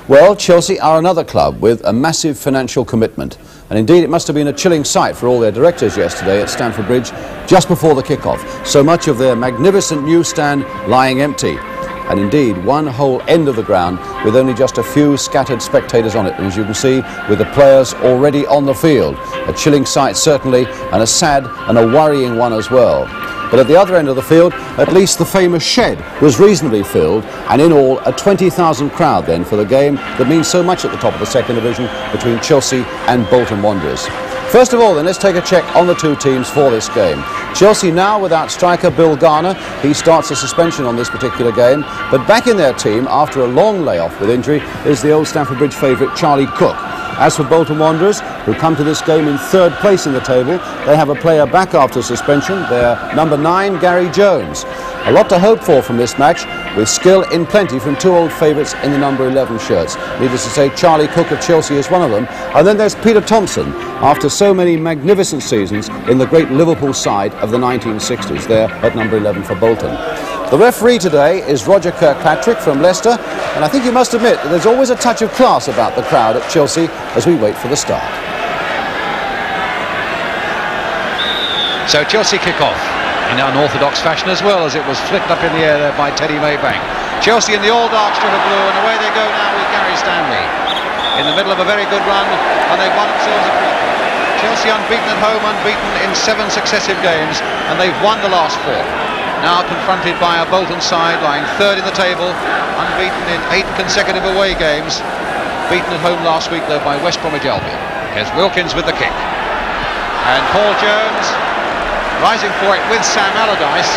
Well, Chelsea are another club with a massive financial commitment. And indeed, it must have been a chilling sight for all their directors yesterday at Stamford Bridge just before the kick-off. So much of their magnificent new stand lying empty. And indeed, one whole end of the ground with only just a few scattered spectators on it. And as you can see, with the players already on the field. A chilling sight, certainly, and a sad and a worrying one as well. But at the other end of the field, at least the famous shed was reasonably filled, and in all a 20,000 crowd then for the game that means so much at the top of the second division between Chelsea and Bolton Wanderers. First of all then, let's take a check on the two teams for this game. Chelsea now without striker Bill Garner. He starts a suspension on this particular game, but back in their team after a long layoff with injury is the old Stamford Bridge favourite Charlie Cook. As for Bolton Wanderers, who come to this game in third place in the table, they have a player back after suspension, their number 9, Gary Jones. A lot to hope for from this match, with skill in plenty from two old favourites in the number 11 shirts. Needless to say, Charlie Cook of Chelsea is one of them. And then there's Peter Thompson, after so many magnificent seasons in the great Liverpool side of the 1960s, there at number 11 for Bolton. The referee today is Roger Kirkpatrick from Leicester, and I think you must admit that there's always a touch of class about the crowd at Chelsea as we wait for the start. So Chelsea kick off in unorthodox fashion as well, as it was flicked up in the air there by Teddy Maybank. Chelsea in the all-dark strip of blue, and away they go now with Gary Stanley in the middle of a very good run, and they've won themselves a free kick. Chelsea unbeaten at home, unbeaten in 7 successive games, and they've won the last 4. Now confronted by a Bolton side lying third in the table, unbeaten in 8 consecutive away games, beaten at home last week though by West Bromwich Albion. Here's Wilkins with the kick, and Paul Jones rising for it with Sam Allardyce,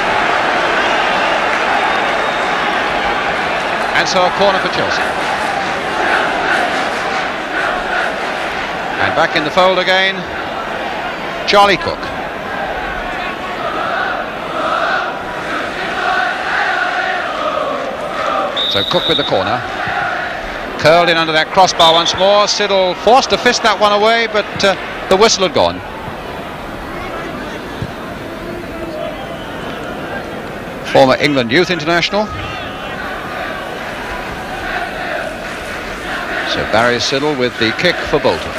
and so a corner for Chelsea. And back in the fold again, Charlie Cook. So Cook with the corner, curled in under that crossbar once more. Siddle forced to fist that one away, but the whistle had gone. Former England youth international. So Barry Siddle with the kick for Bolton.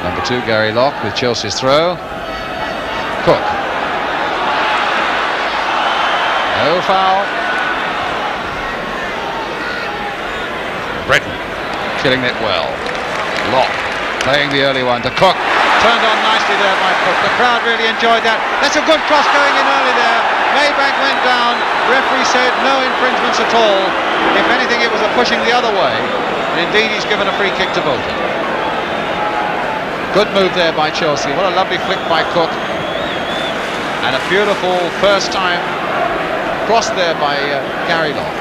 Number 2, Gary Locke with Chelsea's throw. Cook. No foul. Britton killing it well. Locke playing the early one to Cook. Turned on nicely there by Cook. The crowd really enjoyed that. That's a good cross going in early there. Maybank went down. Referee said no infringements at all. If anything, it was a pushing the other way. And indeed, he's given a free kick to Bolton. Good move there by Chelsea. What a lovely flick by Cook. And a beautiful first time cross there by Gary Locke.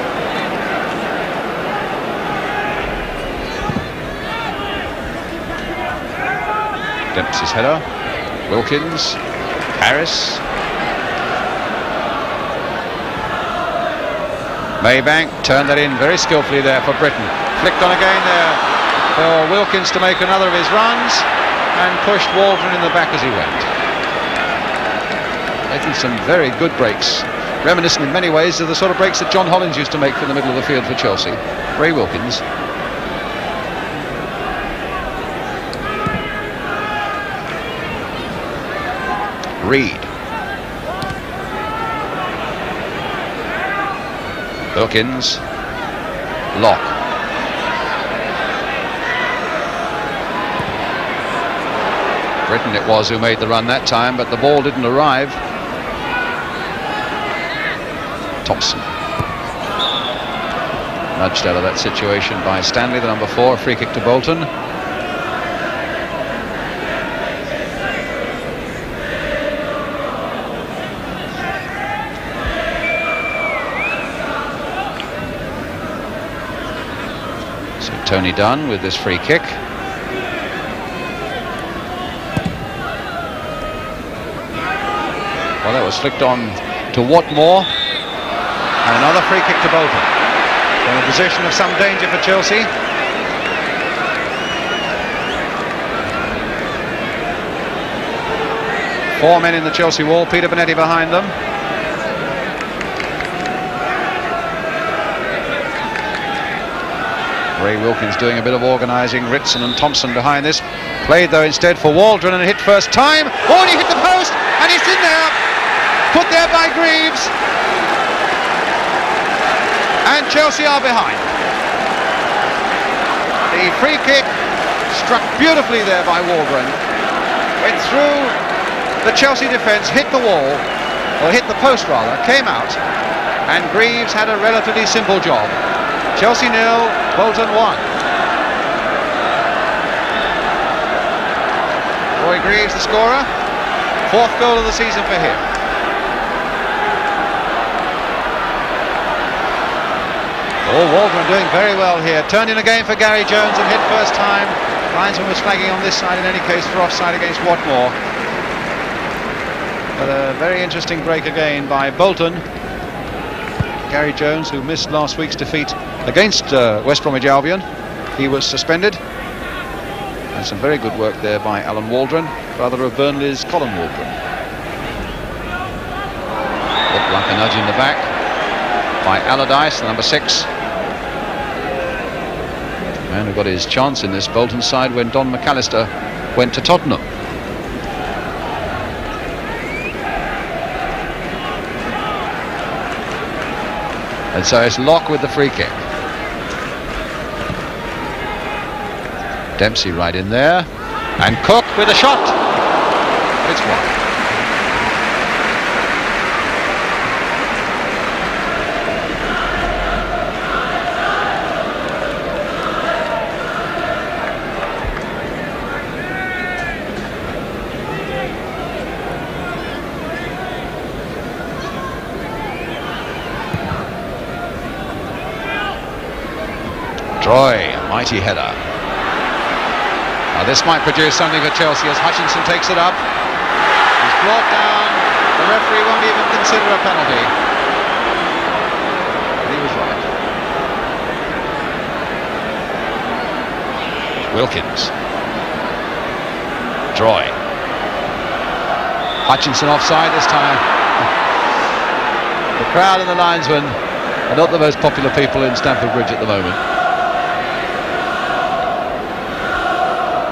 Dempsey's header. Wilkins. Harris. Maybank turned that in very skillfully there for Britton. Flicked on again there for Wilkins to make another of his runs, and pushed Waldron in the back as he went. Making some very good breaks, reminiscent in many ways of the sort of breaks that John Hollins used to make from the middle of the field for Chelsea. Ray Wilkins. Reed. Wilkins. Locke. Britton it was who made the run that time, but the ball didn't arrive. Thompson. Nudged out of that situation by Stanley, the number 4, a free kick to Bolton. So Tony Dunn with this free kick. Well, that was flicked on to Watmore. And another free kick to Bolton. From a position of some danger for Chelsea. Four men in the Chelsea wall, Peter Bonetti behind them. Ray Wilkins doing a bit of organising, Ritson and Thompson behind this. Played though instead for Waldron and hit first time. Oh, and he hit the post, and it's in there. Put there by Greaves. And Chelsea are behind. The free kick struck beautifully there by Waldron. Went through the Chelsea defence, hit the wall, or hit the post rather, came out, and Greaves had a relatively simple job. Chelsea 0, Bolton 1. Roy Greaves the scorer, fourth goal of the season for him. Oh, Waldron doing very well here, turned in again for Gary Jones and hit first time. Linesman was flagging on this side in any case for offside against Watmore. But a very interesting break again by Bolton. Gary Jones, who missed last week's defeat against West Bromwich Albion, he was suspended. And some very good work there by Alan Waldron, brother of Burnley's Colin Waldron. Looked like a nudge in the back by Allardyce, the number 6. Man who got his chance in this Bolton side when Don McAllister went to Tottenham. And so it's Locke with the free kick. Dempsey right in there. And Cook with a shot. It's wide. Troy, a mighty header. Now this might produce something for Chelsea as Hutchinson takes it up. He's brought down. The referee won't even consider a penalty. And he was right. Wilkins. Troy. Hutchinson offside this time. The crowd and the linesmen are not the most popular people in Stamford Bridge at the moment.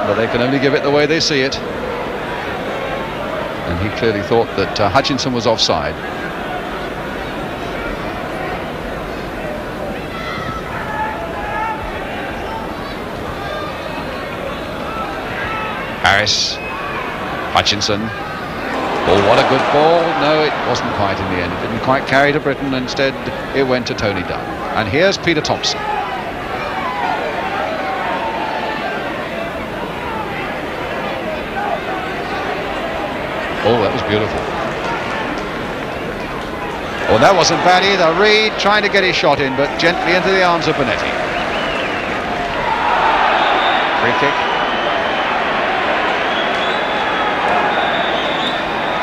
But they can only give it the way they see it. And he clearly thought that Hutchinson was offside. Harris, Hutchinson. Oh, what a good ball. No, it wasn't quite in the end. It didn't quite carry to Britain. Instead, it went to Tony Dunn. And here's Peter Thompson. Oh, that was beautiful. Oh, that wasn't bad either. Reed trying to get his shot in, but gently into the arms of Bonetti. Free kick.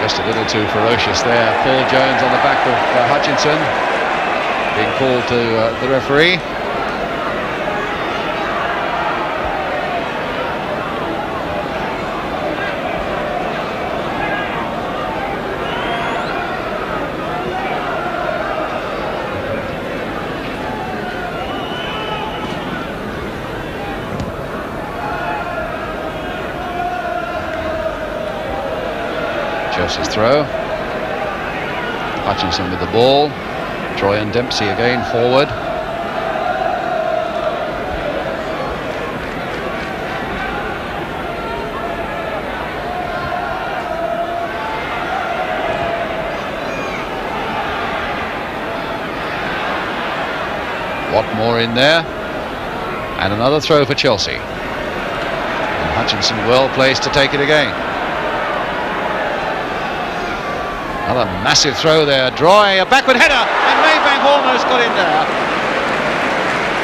Just a little too ferocious there. Paul Jones on the back of Hutchinson. Being called to the referee. Chelsea's throw. Hutchinson with the ball. Troy and Dempsey again forward. Watmore in there. And another throw for Chelsea. And Hutchinson well placed to take it again. Another massive throw there. Droy, a backward header, and Maybank almost got in there.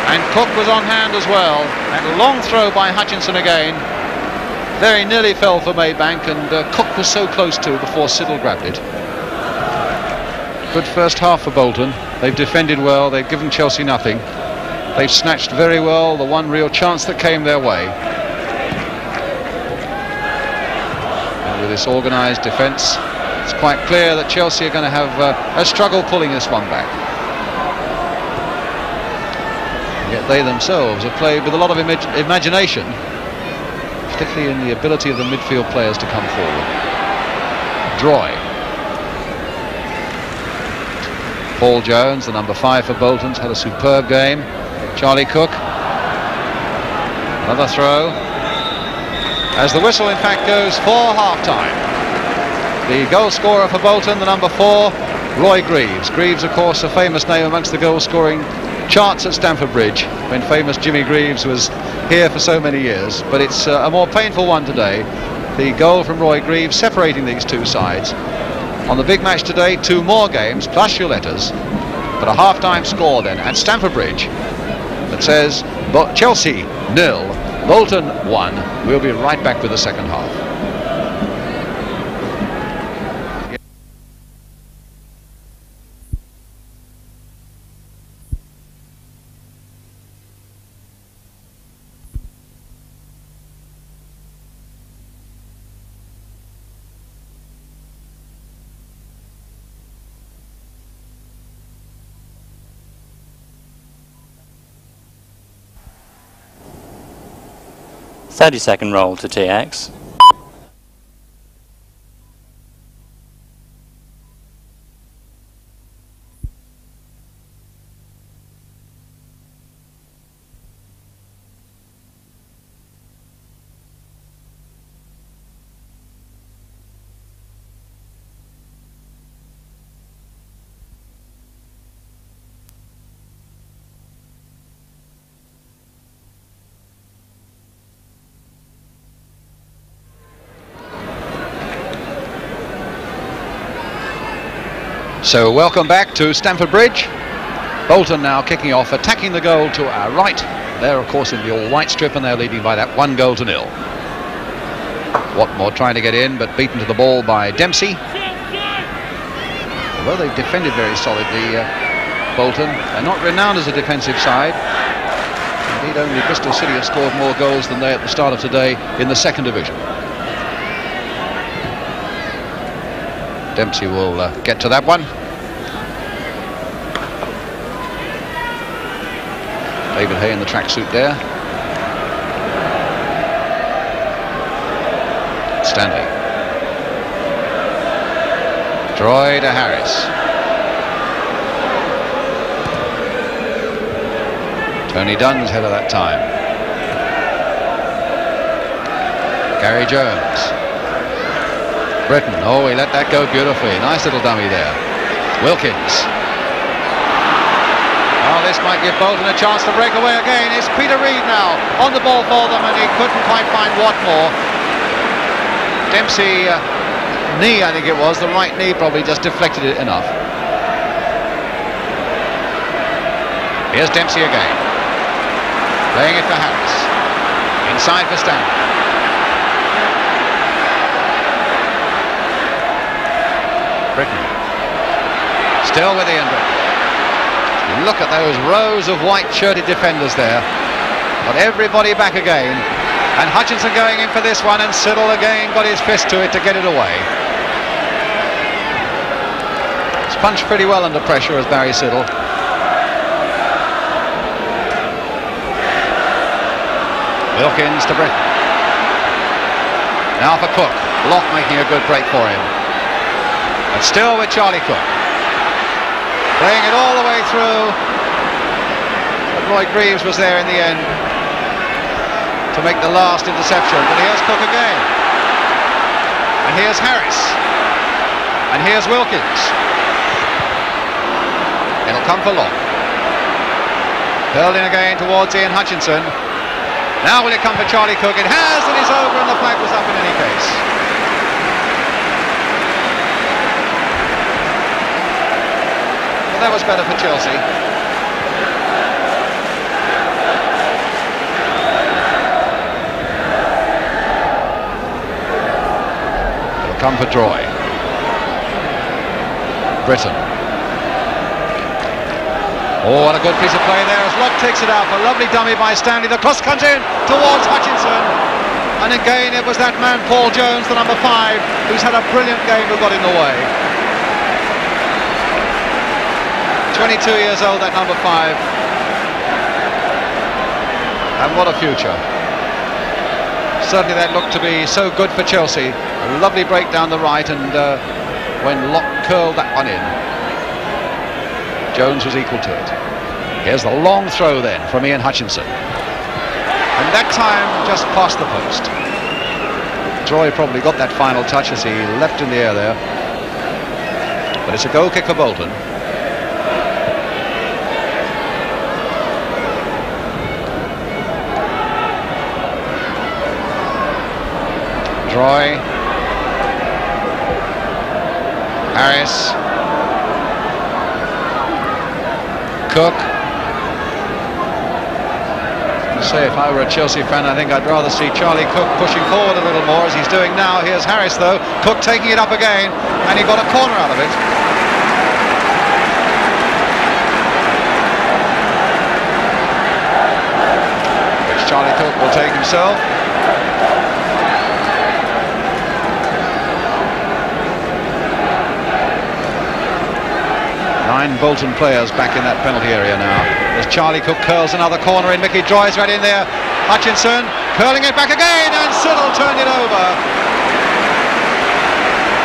And Cook was on hand as well. And a long throw by Hutchinson again. Very nearly fell for Maybank, and Cook was so close to before Siddle grabbed it. Good first half for Bolton. They've defended well, they've given Chelsea nothing. They've snatched very well the one real chance that came their way. And with this organised defence, it's quite clear that Chelsea are going to have a struggle pulling this one back. Yet they themselves have played with a lot of imagination, particularly in the ability of the midfield players to come forward. Roy. Paul Jones, the number 5 for Bolton's, had a superb game. Charlie Cook. Another throw. As the whistle in fact goes for half-time. The goal scorer for Bolton, the number 4, Roy Greaves. Greaves, of course, a famous name amongst the goal-scoring charts at Stamford Bridge, when famous Jimmy Greaves was here for so many years. But it's a more painful one today. The goal from Roy Greaves separating these two sides. On the big match today, 2 more games, plus your letters, but a half-time score then at Stamford Bridge that says Chelsea 0, Bolton 1. We'll be right back with the second half. Thirty-second roll to TX. So welcome back to Stamford Bridge. Bolton now kicking off, attacking the goal to our right. They're of course in the all-white strip and they're leading by that 1-0. Watmore trying to get in but beaten to the ball by Dempsey. Although they've defended very solidly, Bolton, they're not renowned as a defensive side. Indeed, only Bristol City have scored more goals than they at the start of today in the 2nd division. Dempsey will get to that one. David Hay in the tracksuit there. Stanley. Troy to Harris. Tony Dunn's head of that time. Gary Jones. Britton, oh, he let that go beautifully. Nice little dummy there. Wilkins. Oh, this might give Bolton a chance to break away again. It's Peter Reid now on the ball for them, and he couldn't quite find Watmore. Dempsey, knee I think it was, the right knee probably just deflected it enough. Here's Dempsey again. Playing it for Harris. Inside for Stanley. Britton. Still with Ian Britton. Look at those rows of white-shirted defenders there. Got everybody back again. And Hutchinson going in for this one, and Siddle again got his fist to it to get it away. He's punched pretty well under pressure as Barry Siddle. Wilkins to Britton. Now for Cook. Locke making a good break for him. And still with Charlie Cook. Playing it all the way through. But Roy Greaves was there in the end to make the last interception. But here's Cook again. And here's Harris. And here's Wilkins. It'll come for Locke. Hurled in again towards Ian Hutchinson. Now will it come for Charlie Cook? It has, and it's over, and the flag was up in any case. Well, that was better for Chelsea. It'll come for Troy. Britton. Oh, what a good piece of play there as Locke takes it out. A lovely dummy by Stanley. The cross comes in towards Hutchinson. And again it was that man Paul Jones, the number 5, who's had a brilliant game, who got in the way. 22 years old, that number 5. And what a future. Certainly that looked to be so good for Chelsea. A lovely break down the right, and when Locke curled that one in, Jones was equal to it. Here's the long throw then from Ian Hutchinson. And that time just past the post. Troy probably got that final touch as he leapt in the air there. But it's a goal kick for Bolton. Troy, Harris, Cook. I say, if I were a Chelsea fan, I think I'd rather see Charlie Cook pushing forward a little more, as he's doing now. Here's Harris though. Cook taking it up again, and he got a corner out of it. Which Charlie Cook will take himself. 9 Bolton players back in that penalty area now. As Charlie Cook curls another corner in, Mickey Droy's right in there. Hutchinson curling it back again, and Siddle turned it over.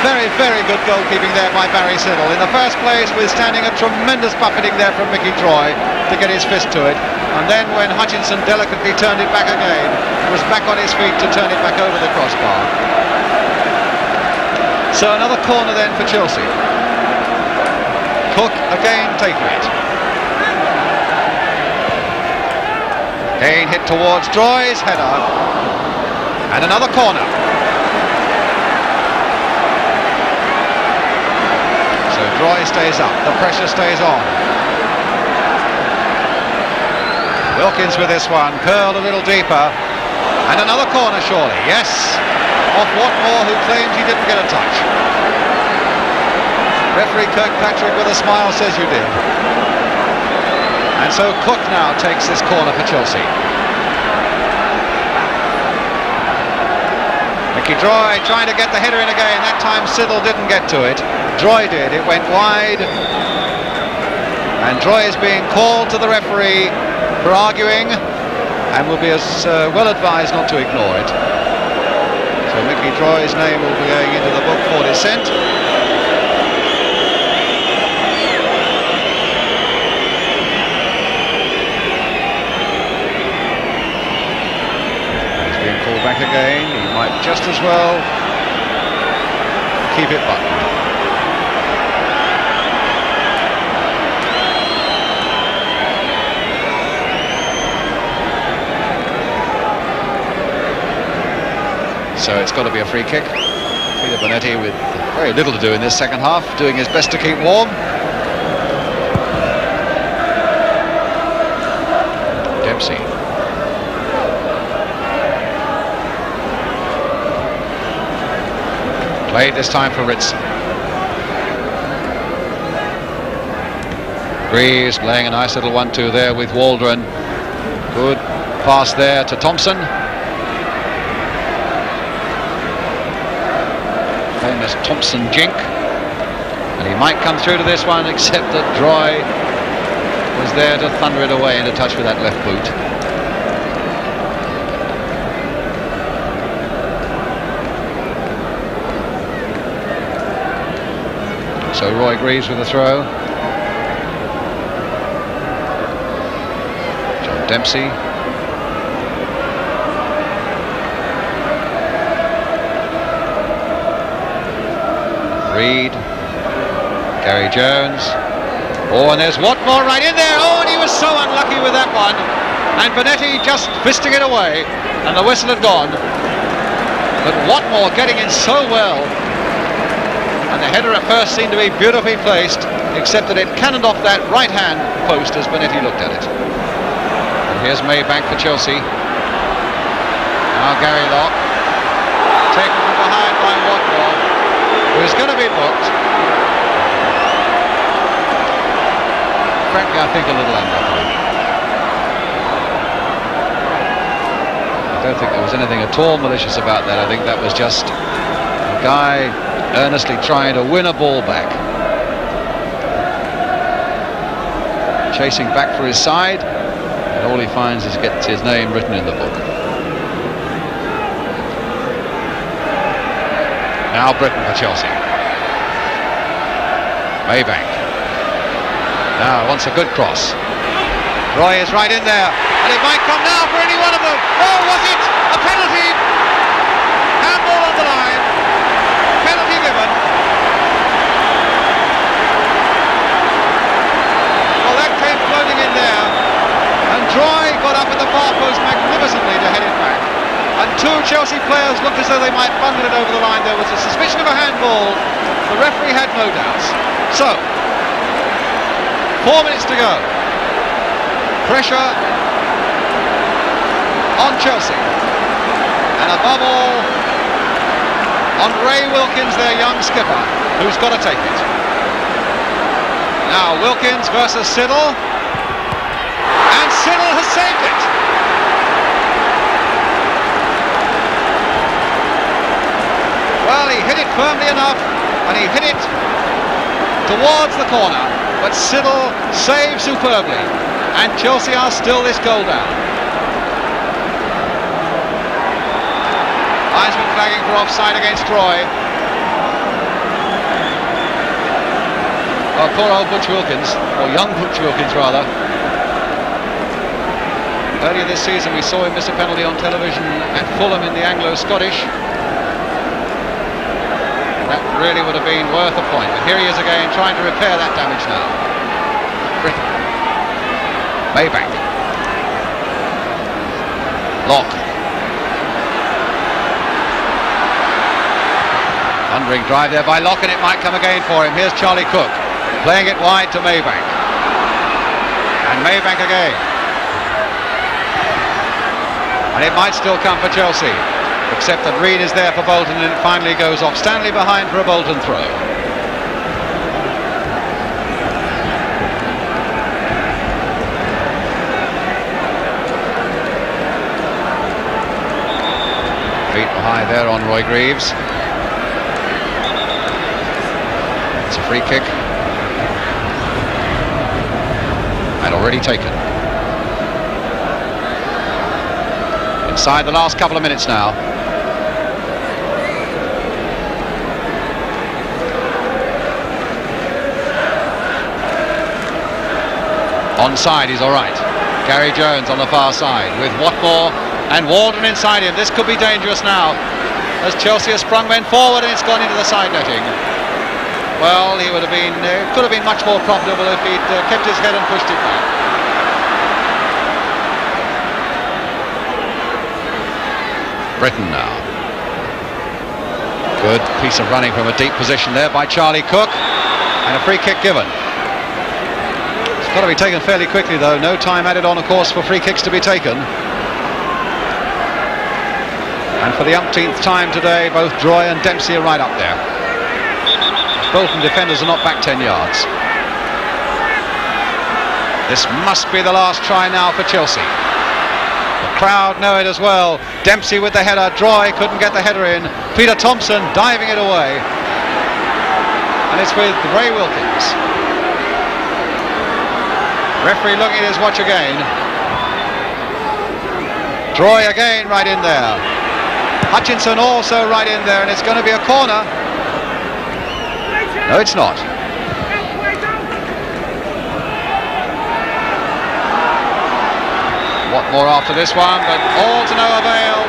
Very, very good goalkeeping there by Barry Siddle. In the first place, withstanding a tremendous buffeting there from Mickey Droy to get his fist to it. And then when Hutchinson delicately turned it back again, he was back on his feet to turn it back over the crossbar. So another corner then for Chelsea. Cook again taking it. Again hit towards Droy's header. And another corner. So Droy stays up. The pressure stays on. Wilkins with this one. Curled a little deeper. And another corner surely. Yes. Off Watmore, who claims he didn't get a touch. Referee Kirkpatrick with a smile says you did. And so Cook now takes this corner for Chelsea. Mickey Droy trying to get the header in again. That time Siddle didn't get to it. Droy did. It went wide. And Droy is being called to the referee for arguing, and will be as well advised not to ignore it. So Mickey Droy's name will be going into the book for dissent. Back again, he might just as well keep it buttoned. So it's got to be a free kick. Peter Bonetti with very little to do in this second half, doing his best to keep warm. Dempsey. Played this time for Ritz. Greaves playing a nice little 1-2 there with Waldron. Good pass there to Thompson. Famous Thompson jink. And he might come through to this one, except that Droy was there to thunder it away into touch with that left boot. So Roy Greaves with a throw. John Dempsey. Reed. Gary Jones. Oh, and there's Watmore right in there. Oh, and he was so unlucky with that one. And Bonetti just fisting it away. And the whistle had gone. But Watmore getting in so well. And the header at first seemed to be beautifully placed, except that it cannoned off that right-hand post as Bonetti looked at it. And here's Maybank for Chelsea. Now Gary Locke, taken from behind by Watmore, who is going to be booked. frankly, I think a little unlucky. I don't think there was anything at all malicious about that. I think that was just a guy earnestly trying to win a ball back. Chasing back for his side, and all he finds is gets his name written in the book. Now Britton for Chelsea. Maybank. Now wants a good cross. Roy is right in there, and it might come now for any one of them. Oh, was it a penalty? Handball on the line. Penalty given. Well, that came floating in there, and Roy got up at the far post magnificently to head it back. And two Chelsea players looked as though they might bundle it over the line. There was a suspicion of a handball. The referee had no doubts. So, 4 minutes to go. Pressure on Chelsea, and above all on Ray Wilkins, their young skipper, who's got to take it. Now Wilkins versus Siddle, and Siddle has saved it. Well, he hit it firmly enough, and he hit it towards the corner, but Siddle saved superbly. And Chelsea are still this goal down. Linesman flagging for offside against Roy. Oh, poor old Butch Wilkins, or young Butch Wilkins rather. Earlier this season we saw him miss a penalty on television at Fulham in the Anglo-Scottish. That really would have been worth a point. But here he is again trying to repair that damage now. Britton. Maybank. Locke. Thundering drive there by Locke, and it might come again for him. Here's Charlie Cook playing it wide to Maybank. And Maybank again. And it might still come for Chelsea, except that Reed is there for Bolton, and it finally goes off. Stanley behind for a Bolton throw. High there on Roy Greaves. It's a free kick, and already taken. Inside the last couple of minutes now. Onside, he's all right. Gary Jones on the far side with Watmore and Walden inside him. This could be dangerous now, as Chelsea has sprung men forward, and it's gone into the side netting. Well, he would have been, could have been much more profitable if he'd kept his head and pushed it back. Britton now. Good piece of running from a deep position there by Charlie Cook, and a free kick given. It's got to be taken fairly quickly though. No time added on, of course, for free kicks to be taken. And for the umpteenth time today, both Droy and Dempsey are right up there. Bolton defenders are not back 10 yards. This must be the last try now for Chelsea. The crowd know it as well. Dempsey with the header. Droy couldn't get the header in. Peter Thompson diving it away. And it's with Ray Wilkins. Referee looking at his watch again. Droy again right in there. Hutchinson also right in there, and it's going to be a corner. No, it's not. What more after this one, but all to no avail.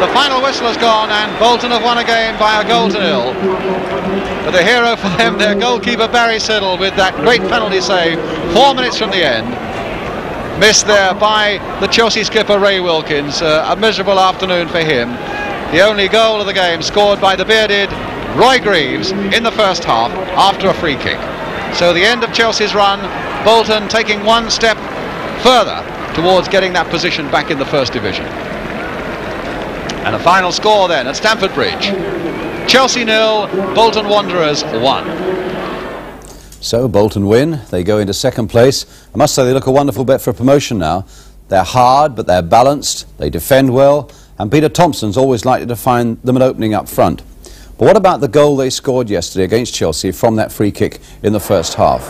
The final whistle has gone, and Bolton have won a game by a goal to nil. But the hero for them, their goalkeeper Barry Siddle, with that great penalty save 4 minutes from the end. Missed there by the Chelsea skipper Ray Wilkins. A miserable afternoon for him. The only goal of the game scored by the bearded Roy Greaves in the first half after a free kick. So the end of Chelsea's run, Bolton taking one step further towards getting that position back in the First Division. And a final score then at Stamford Bridge. Chelsea 0, Bolton Wanderers 1. So Bolton win, they go into second place. I must say they look a wonderful bet for promotion now. They're hard, but they're balanced, they defend well, and Peter Thompson's always likely to find them an opening up front. But what about the goal they scored yesterday against Chelsea from that free kick in the first half?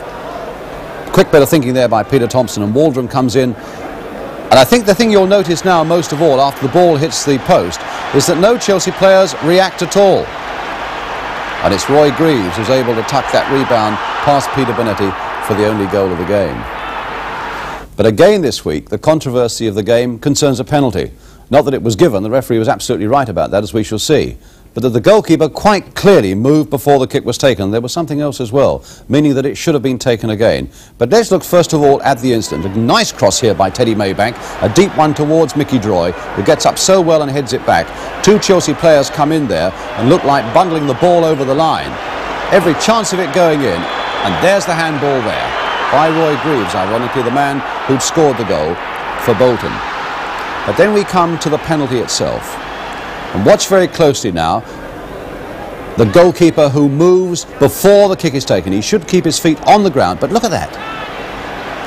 Quick bit of thinking there by Peter Thompson, and Waldron comes in. And I think the thing you'll notice now most of all after the ball hits the post is that no Chelsea players react at all. And it's Roy Greaves who's able to tuck that rebound past Peter Bonetti for the only goal of the game. But again this week, the controversy of the game concerns a penalty. Not that it was given, the referee was absolutely right about that, as we shall see. But that the goalkeeper quite clearly moved before the kick was taken. There was something else as well, meaning that it should have been taken again. But let's look first of all at the incident. A nice cross here by Teddy Maybank, a deep one towards Mickey Droy, who gets up so well and heads it back. Two Chelsea players come in there and look like bundling the ball over the line. Every chance of it going in, and there's the handball there by Roy Greaves, ironically the man who'd scored the goal for Bolton. But then we come to the penalty itself. And watch very closely now the goalkeeper who moves before the kick is taken. He should keep his feet on the ground, but look at that.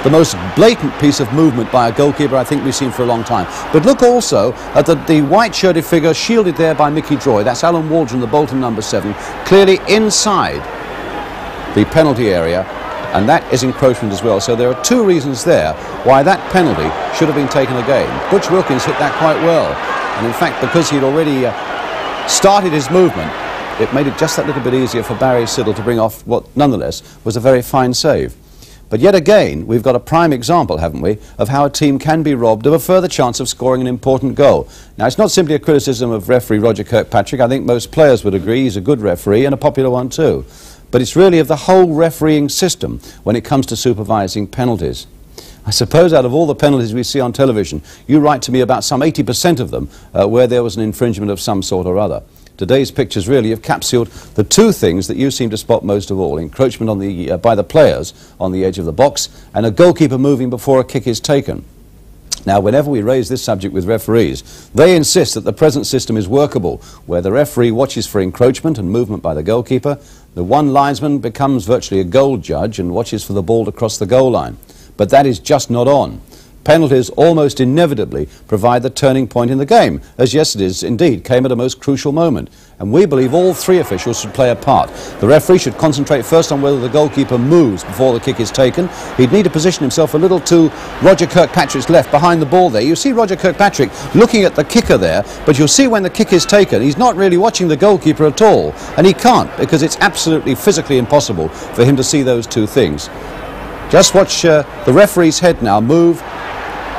The most blatant piece of movement by a goalkeeper I think we've seen for a long time. But look also at the white-shirted figure shielded there by Mickey Droy. That's Alan Waldron, the Bolton number 7, clearly inside the penalty area, and that is encroachment as well. So there are two reasons there why that penalty should have been taken again. Butch Wilkins hit that quite well. And in fact, because he'd already started his movement, it made it just that little bit easier for Barry Siddle to bring off what nonetheless was a very fine save. But yet again, we've got a prime example, haven't we, of how a team can be robbed of a further chance of scoring an important goal. Now, it's not simply a criticism of referee Roger Kirkpatrick. I think most players would agree he's a good referee and a popular one too. But it's really of the whole refereeing system when it comes to supervising penalties. I suppose out of all the penalties we see on television, you write to me about some 80% of them where there was an infringement of some sort or other. Today's pictures really have capsuled the two things that you seem to spot most of all: encroachment on by the players on the edge of the box, and a goalkeeper moving before a kick is taken. Now, whenever we raise this subject with referees, they insist that the present system is workable, where the referee watches for encroachment and movement by the goalkeeper, the one linesman becomes virtually a goal judge and watches for the ball to cross the goal line. But that is just not on. Penalties almost inevitably provide the turning point in the game, as yesterday's indeed came at a most crucial moment. And we believe all three officials should play a part. The referee should concentrate first on whether the goalkeeper moves before the kick is taken. He'd need to position himself a little to Roger Kirkpatrick's left behind the ball there. You see Roger Kirkpatrick looking at the kicker there, but you'll see when the kick is taken, he's not really watching the goalkeeper at all. And he can't, because it's absolutely physically impossible for him to see those two things. Just watch the referee's head now move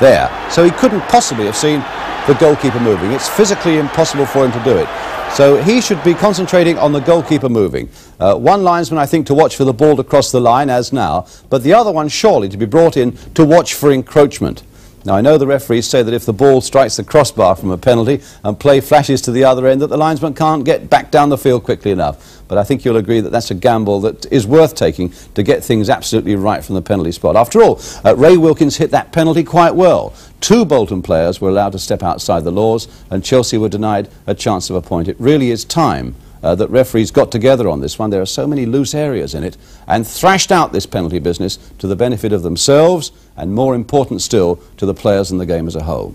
there. So he couldn't possibly have seen the goalkeeper moving. It's physically impossible for him to do it. So he should be concentrating on the goalkeeper moving. One linesman, I think, to watch for the ball to cross the line, as now, but the other one surely to be brought in to watch for encroachment. Now, I know the referees say that if the ball strikes the crossbar from a penalty and play flashes to the other end, that the linesman can't get back down the field quickly enough. But I think you'll agree that that's a gamble that is worth taking to get things absolutely right from the penalty spot. After all, Ray Wilkins hit that penalty quite well. Two Bolton players were allowed to step outside the laws, and Chelsea were denied a chance of a point. It really is time that referees got together on this one. There are so many loose areas in it, and thrashed out this penalty business to the benefit of themselves and, more important still, to the players and the game as a whole.